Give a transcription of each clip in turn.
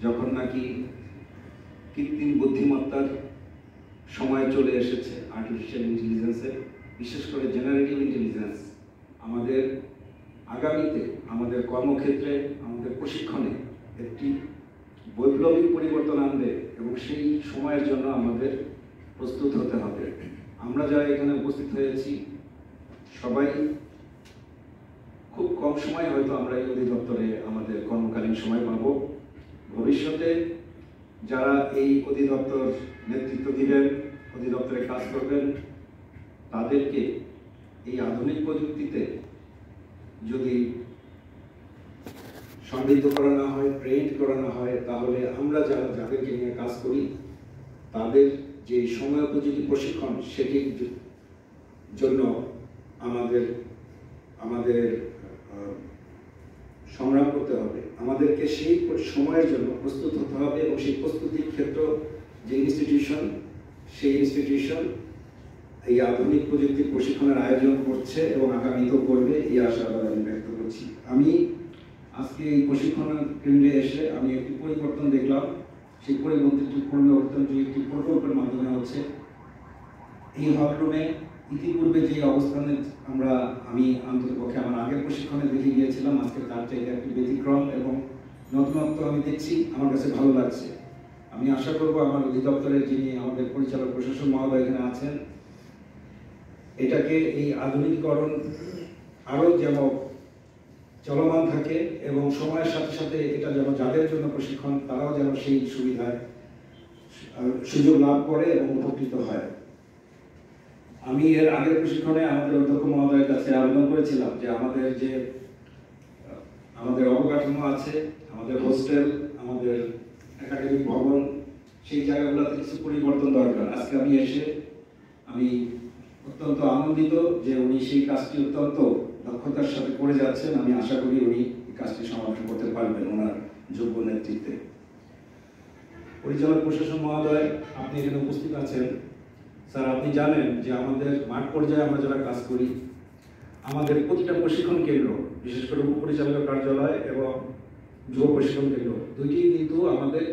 যখন নাকি কৃত্রিম বুদ্ধিমত্তার সময় চলে এসেছে, আর্টিফিশিয়াল ইন্টেলিজেন্সের, বিশেষ করে জেনারেটিভ ইন্টেলিজেন্স আমাদের আগামীতে আমাদের কর্মক্ষেত্রে, আমাদের প্রশিক্ষণে একটি বৈপ্লবিক পরিবর্তন আনবে এবং সেই সময়ের জন্য আমাদের প্রস্তুত হতে হবে। আমরা যারা এখানে উপস্থিত হয়েছি সবাই খুব কম সময় হয়তো আমরা এই অধিদপ্তরে আমাদের কর্মকালীন সময় পাব। ভবিষ্যতে যারা এই অধিদপ্তর নেতৃত্ব দিবেন, অধিদপ্তরে কাজ করবেন, তাদেরকে এই আধুনিক প্রযুক্তিতে যদি সমৃদ্ধ করানো হয়, ট্রেন করানো হয়, তাহলে আমরা যাদেরকে নিয়ে কাজ করি তাদের যে সময়োপযোগী প্রশিক্ষণ, সেটির জন্য আমাদের সংগ্রাম করতে হবে। আমাদেরকে সেই সময়ের জন্য প্রস্তুত হতে হবে এবং সেই প্রস্তুতির ক্ষেত্র যে ইনস্টিটিউশন, সেই ইনস্টিটিউশন এই আধুনিক প্রযুক্তির প্রশিক্ষণের আয়োজন করছে এবং আগামীতেও করবে, এই আশাবাদ আমি ব্যক্ত করছি। আমি আজকে এই প্রশিক্ষণ কেন্দ্রে এসে আমি একটি পরিবর্তন দেখলাম। সেই পরিবর্তন একটি প্রকল্পের মাধ্যমে হচ্ছে। এই হলরুমে ইতিপূর্বে যে অবস্থানে আমি অন্ততপক্ষে আমার আগের প্রশিক্ষণে দেখে গিয়েছিলাম, আজকে তার চাইতে একটি ব্যতিক্রম এবং নতুনত্ব আমি দেখছি, আমার কাছে ভালো লাগছে। আমি আশা করব আমার অধিদপ্তরের যিনি আমাদের পরিচালক প্রশাসক মহোদয় এখানে আছেন, এটাকে এই আধুনিকীকরণ আরও যেন চলমান থাকে এবং সময়ের সাথে সাথে এটা যেন যাদের জন্য প্রশিক্ষণ তারাও যেন সেই সুবিধায় সুযোগ লাভ করে এবং উপকৃত হয়। আমি এর আগের প্রশিক্ষণে আমাদের অধ্যক্ষ মহোদয়ের কাছে আবেদন করেছিলাম যে আমাদের অবকাঠামো আছে, আমাদের হোস্টেল, আমাদের একাডেমিক ভবন, সেই জায়গাগুলোতে কিছু পরিবর্তন দরকার। আজকে আমি এসে অত্যন্ত আনন্দিত যে উনি সেই কাজটি অত্যন্ত দক্ষতার সাথে করে যাচ্ছেন। আমি আশা করি উনি এই কাজটি সমাধান করতে পারবেন ওনার যোগ্য নেতৃত্বে। পরিচালক প্রশাসক মহোদয়, আপনি এখানে উপস্থিত আছেন। স্যার, আপনি জানেন যে আমাদের মাঠ পর্যায়ে আমরা যারা কাজ করি, আমাদের প্রতিটা প্রশিক্ষণ কেন্দ্র, বিশেষ করে উপপরিচালকের কার্যালয় এবং যুব প্রশিক্ষণ কেন্দ্র, দুইটি কিন্তু আমাদের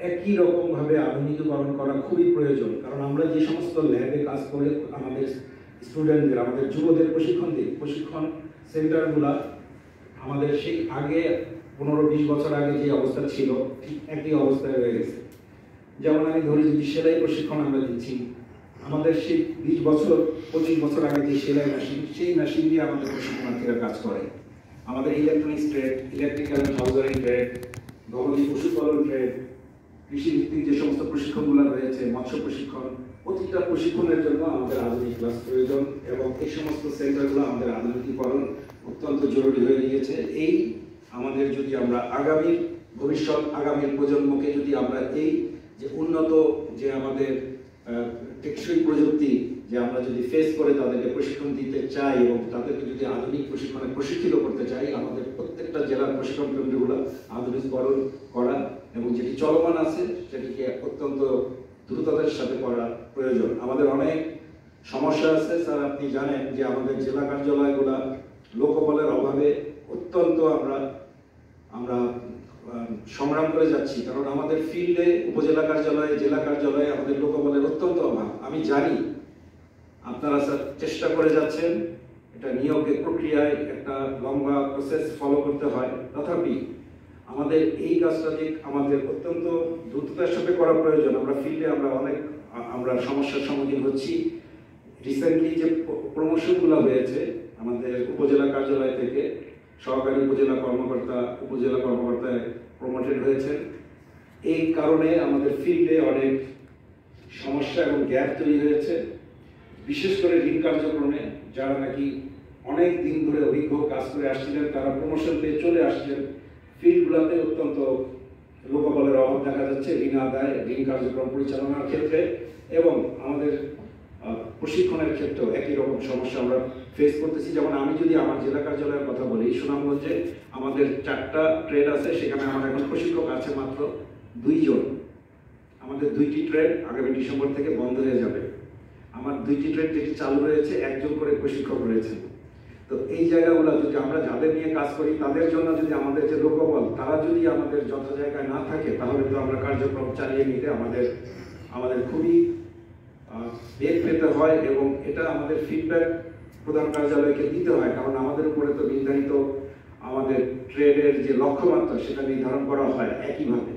একই রকমভাবে আধুনিকীকরণ করা খুবই প্রয়োজন। কারণ আমরা যে সমস্ত ল্যাবে কাজ করে আমাদের স্টুডেন্টদের, আমাদের যুবদের প্রশিক্ষণ দিই, প্রশিক্ষণ সেন্টারগুলা আমাদের সেই আগে 15-20 বছর আগে যে অবস্থা ছিল ঠিক একই অবস্থায় রয়ে গেছে। যেমন আমি ধরি, যদি সেলাই প্রশিক্ষণ আমরা দিচ্ছি, আমাদের সেই 20 বছর 25 বছর আগে যে সেলাই মেশিন, সেই মেশিন দিয়ে আমাদের প্রশিক্ষণার্থীরা কাজ করে। আমাদের electronics trade, electrical and house wiring trade, গবাদি পশুপালন ট্রেড, কৃষিভিত্তিক যে সমস্ত প্রশিক্ষণগুলো রয়েছে, মৎস্য প্রশিক্ষণ, প্রতিটা প্রশিক্ষণের জন্য আমাদের আধুনিক ক্লাস প্রয়োজন এবং এই সমস্ত সেন্টারগুলো আমাদের আধুনিকীকরণ অত্যন্ত জরুরি হয়ে গিয়েছে। এই আমাদের যদি আমরা আগামীর প্রজন্মকে যদি আমরা এই যে উন্নত যে আমাদের টেকসই প্রযুক্তি যে আমরা যদি ফেস করে তাদেরকে প্রশিক্ষণ দিতে চাই এবং তাদেরকে যদি আধুনিক প্রশিক্ষণে প্রশিক্ষিত করতে চাই, আমাদের প্রত্যেকটা জেলার প্রশিক্ষণ কেন্দ্রগুলো আধুনিকীকরণ করা এবং যেটি চলমান আছে সেটিকে অত্যন্ত দ্রুততার সাথে করা প্রয়োজন। আমাদের অনেক সমস্যা আছে স্যার, আপনি জানেন যে আমাদের জেলা কার্যালয়গুলো লোকবলের অভাবে অত্যন্ত আমরা সংগ্রাম করে যাচ্ছি। কারণ আমাদের ফিল্ডে, উপজেলা কার্যালয়ে, জেলা কার্যালয়ে আমাদের লোকবলের অত্যন্ত অভাব। আমি জানি আপনারা স্যার চেষ্টা করে যাচ্ছেন, এটা নিয়োগের প্রক্রিয়ায় একটা লম্বা প্রসেস ফলো করতে হয়, তথাপি আমাদের এই কাজটা যে আমাদের অত্যন্ত দ্রুততার সাথে করা প্রয়োজন। আমরা ফিল্ডে আমরা সমস্যার সম্মুখীন হচ্ছি। রিসেন্টলি যে প্রমোশনগুলো হয়েছে আমাদের উপজেলা কার্যালয় থেকে সহকারী উপজেলা কর্মকর্তায় প্রমোটেড হয়েছেন, এই কারণে আমাদের ফিল্ডে অনেক সমস্যা এবং গ্যাপ তৈরি হয়েছে। বিশেষ করে ঋণ কার্যক্রমে যারা নাকি অনেক দিন ধরে অভিজ্ঞ কাজ করে আসছিলেন, তারা প্রমোশন পেয়ে চলে আসছেন। ফিল্ডগুলোতে অত্যন্ত লোকবলের অভাব দেখা যাচ্ছে ঋণ আদায়, ঋণ কার্যক্রম পরিচালনার ক্ষেত্রে এবং আমাদের প্রশিক্ষণের ক্ষেত্রেও একই রকম সমস্যা আমরা ফেস করতেছি। যেমন আমি যদি আমার জেলা কার্যালয়ের কথা বলি, সুনামগঞ্জে আমাদের 4টা ট্রেড আছে, সেখানে আমার এখন প্রশিক্ষক আছে মাত্র 2 জন। আমাদের 2টি ট্রেড আগামী ডিসেম্বর থেকে বন্ধ হয়ে যাবে। আমার 2টি ট্রেড যেটি চালু রয়েছে, 1 জন করে প্রশিক্ষক রয়েছে। তো এই জায়গাগুলো যদি আমরা যাদের নিয়ে কাজ করি তাদের জন্য যদি আমাদের যে লোকবল তারা যদি আমাদের যথা জায়গায় না থাকে তাহলে তো আমরা কার্যক্রম চালিয়ে নিতে আমাদের খুবই বেগ পেতে হয় এবং এটা আমাদের ফিডব্যাক প্রধান কার্যালয়কে দিতে হয়, কারণ আমাদের উপরে তো নির্ধারিত আমাদের ট্রেডের যে লক্ষ্যমাত্রা সেটা নির্ধারণ করা হয় একইভাবে।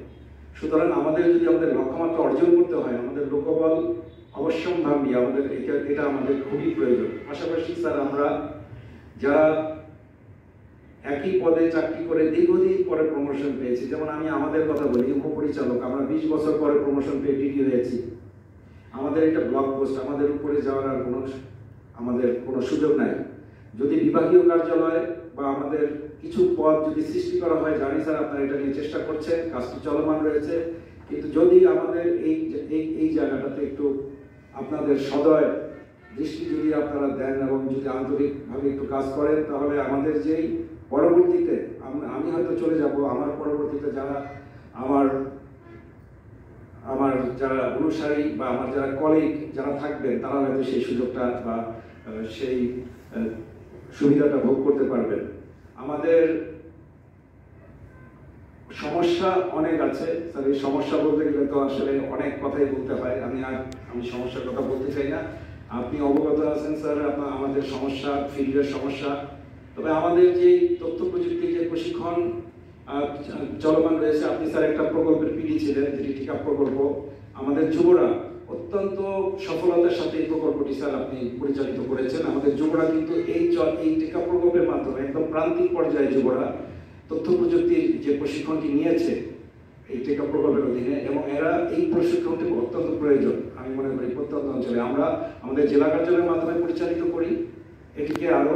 সুতরাং আমাদের যদি আমাদের লক্ষ্যমাত্রা অর্জন করতে হয় আমাদের লোকবল অবশ্যম্ভাবী, আমাদের এটা আমাদের খুবই প্রয়োজন। পাশাপাশি স্যার আমরা যারা একই পদে চাকরি করে দীর্ঘদিন পরে প্রমোশন পেয়েছি, যেমন আমি আমাদের কথা বলি, উপপরিচালক আমরা 20 বছর পরে প্রমোশন পেয়ে ডিডি হয়েছি। আমাদের এটা ব্লক পোস্ট, আমাদের উপরে যাওয়ার আর আমাদের কোনো সুযোগ নাই। যদি বিভাগীয় কার্যালয় বা আমাদের কিছু পদ যদি সৃষ্টি করা হয়, জানি স্যার আপনারা এটা নিয়ে চেষ্টা করছেন, কাজটি চলমান রয়েছে, কিন্তু যদি আমাদের এই জায়গাটাতে একটু আপনাদের সদয় দৃষ্টি যদি আপনারা দেন এবং যদি আন্তরিকভাবে একটু কাজ করেন তাহলে আমাদের যেই পরবর্তীতে আমি হয়তো চলে যাব, আমার পরবর্তীতে যারা আমার যারা অনুসারী বা আমার যারা কলিগ যারা থাকবেন তারা হয়তো সেই সুযোগটা বা সেই সুবিধাটা ভোগ করতে পারবেন। আমাদের সমস্যা অনেক আছে স্যার, এই সমস্যা বলতে গেলে তো আসলে অনেক কথাই বলতে হয়, আমি সমস্যার কথা বলতে চাই না। আপনি অবগত আছেন স্যার আমাদের সমস্যা, ফিল্ডের সমস্যা। তবে আমাদের যে তথ্য প্রযুক্তির যে প্রশিক্ষণ চলমান রয়েছে, আপনি স্যার একটা প্রকল্পের পিডি ছিলেন, যেটি টিকা প্রকল্প। আমাদের যুবরা অত্যন্ত সফলতার সাথে এই প্রকল্পটি স্যার আপনি পরিচালিত করেছেন। আমাদের যুবরা কিন্তু এই টিকা প্রকল্পের মাধ্যমে একদম প্রান্তিক পর্যায়ে যুবরা তথ্য প্রযুক্তির যে প্রশিক্ষণটি নিয়েছে এই টিকা প্রকল্পের অধীনে, এবং এরা এই প্রশিক্ষণটি অত্যন্ত প্রয়োজন আমি মনে করি প্রত্যন্ত অঞ্চলে। আমরা আমাদের জেলা কার্যালয়ের মাধ্যমে পরিচালিত করি, এটিকে আরো